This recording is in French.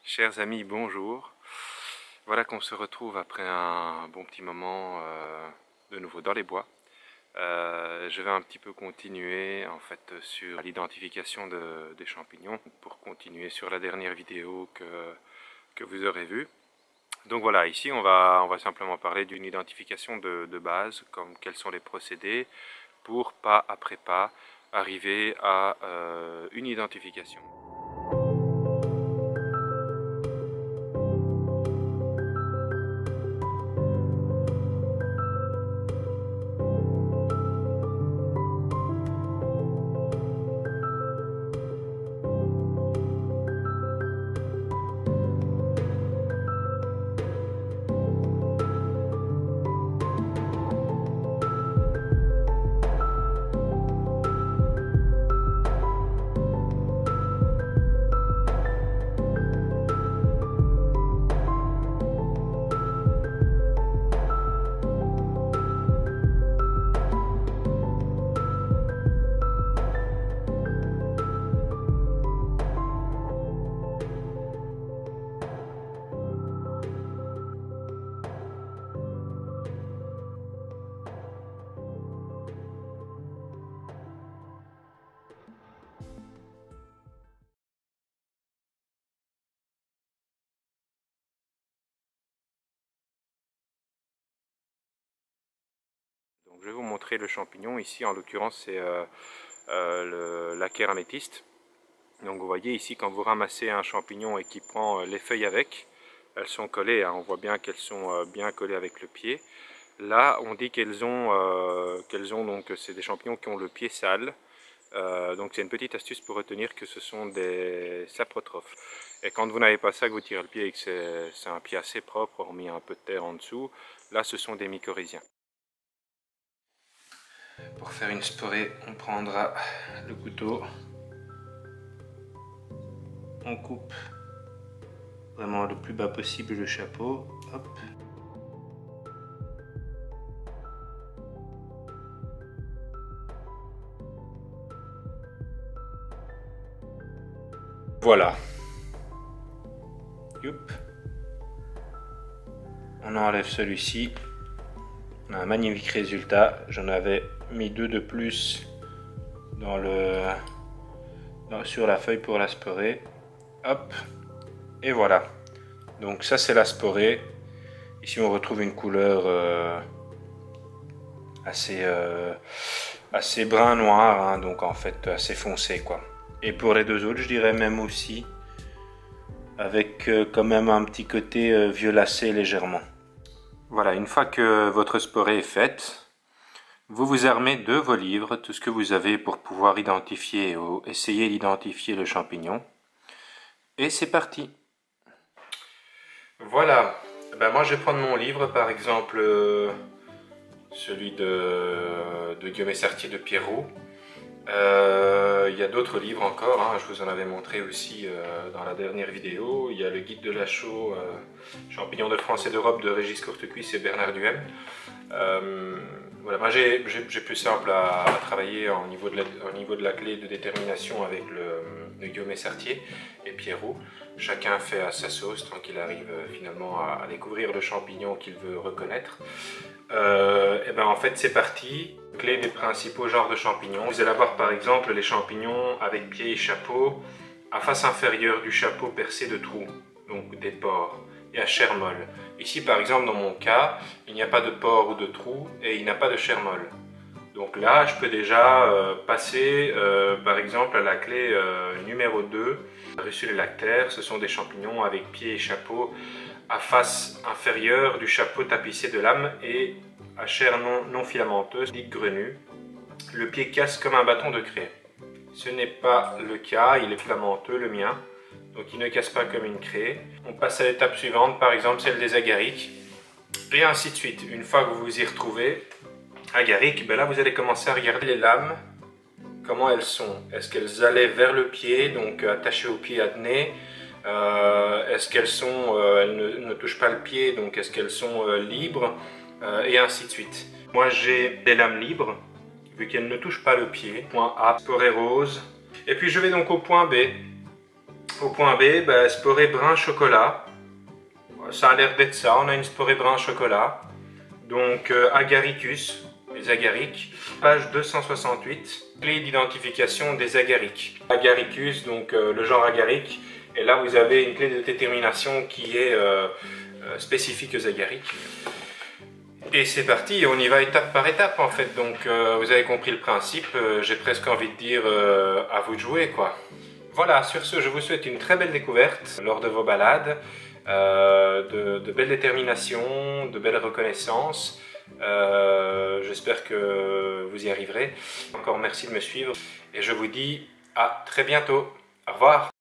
Chers amis, bonjour. Voilà qu'on se retrouve après un bon petit moment de nouveau dans les bois. Je vais un petit peu continuer en fait sur l'identification des champignons pour continuer sur la dernière vidéo que vous aurez vue. Donc voilà, ici on va simplement parler d'une identification de base, comme quels sont les procédés pour pas après pas arriver à une identification. Donc, je vais vous montrer le champignon. Ici, en l'occurrence, c'est l'Acer améthyste. Donc, vous voyez ici, quand vous ramassez un champignon et qu'il prend les feuilles avec, elles sont collées. Hein, on voit bien qu'elles sont bien collées avec le pied. Là, on dit qu'elles ont donc, c'est des champignons qui ont le pied sale. Donc, c'est une petite astuce pour retenir que ce sont des saprotrophes. Et quand vous n'avez pas ça, que vous tirez le pied et que c'est un pied assez propre, hormis un peu de terre en dessous, là, ce sont des mycorhiziens. Pour faire une sporée, on prendra le couteau, on coupe vraiment le plus bas possible le chapeau, hop. Voilà. Youp. On enlève celui-ci. On a un magnifique résultat. J'en avais mis 2 de plus sur la feuille pour la sporée. Hop. Et voilà. Donc ça c'est la sporée. Ici on retrouve une couleur assez brun noir, hein, donc en fait assez foncé quoi. Et pour les deux autres, je dirais même aussi avec quand même un petit côté violacé légèrement. Voilà, une fois que votre sporée est faite, vous vous armez de vos livres, tout ce que vous avez pour pouvoir identifier ou essayer d'identifier le champignon. Et c'est parti. Voilà, ben moi je vais prendre mon livre, par exemple celui de Guillaume Sartier de Pierrot. Il y a d'autres livres encore, hein, je vous en avais montré aussi dans la dernière vidéo. Il y a le guide de la chaux, champignons de France et d'Europe de Régis Courtecuisse et Bernard Duhem. Voilà, moi j'ai plus simple à travailler au niveau de la clé de détermination avec le Guillaume Sartier et Pierrot. Chacun fait à sa sauce tant qu'il arrive finalement à découvrir le champignon qu'il veut reconnaître. Et ben en fait c'est parti. Clé des principaux genres de champignons. Vous allez avoir par exemple les champignons avec pied et chapeau à face inférieure du chapeau percé de trous, donc des pores, et à chair molle. Ici par exemple dans mon cas, il n'y a pas de pores ou de trous et il n'y a pas de chair molle. Donc là je peux déjà passer par exemple à la clé numéro 2. Russules et lactaires, ce sont des champignons avec pied et chapeau à face inférieure du chapeau tapissé de lames et à chair non filamenteuse, dite grenue. Le pied casse comme un bâton de craie. Ce n'est pas le cas, il est filamenteux, le mien, donc il ne casse pas comme une craie. On passe à l'étape suivante, par exemple celle des agarics, et ainsi de suite. Une fois que vous vous y retrouvez, agaric, ben là vous allez commencer à regarder les lames, comment elles sont. Est-ce qu'elles allaient vers le pied, donc attachées au pied adné? Est-ce qu'elles sont, elles ne touchent pas le pied, donc est-ce qu'elles sont libres, et ainsi de suite. Moi j'ai des lames libres, vu qu'elles ne touchent pas le pied. Point A, sporée rose. Et puis je vais donc au point B. Au point B, ben, sporée brun chocolat. Ça a l'air d'être ça, on a une sporée brun chocolat. Donc Agaricus, les agarics. Page 268, clé d'identification des agarics. Agaricus, donc le genre agaric. Et là vous avez une clé de détermination qui est spécifique aux agarics. Et c'est parti, on y va étape par étape en fait. Donc vous avez compris le principe, j'ai presque envie de dire à vous de jouer quoi. Voilà, sur ce, je vous souhaite une très belle découverte lors de vos balades, de belles déterminations, de belles reconnaissances. J'espère que vous y arriverez. Encore merci de me suivre et je vous dis à très bientôt. Au revoir.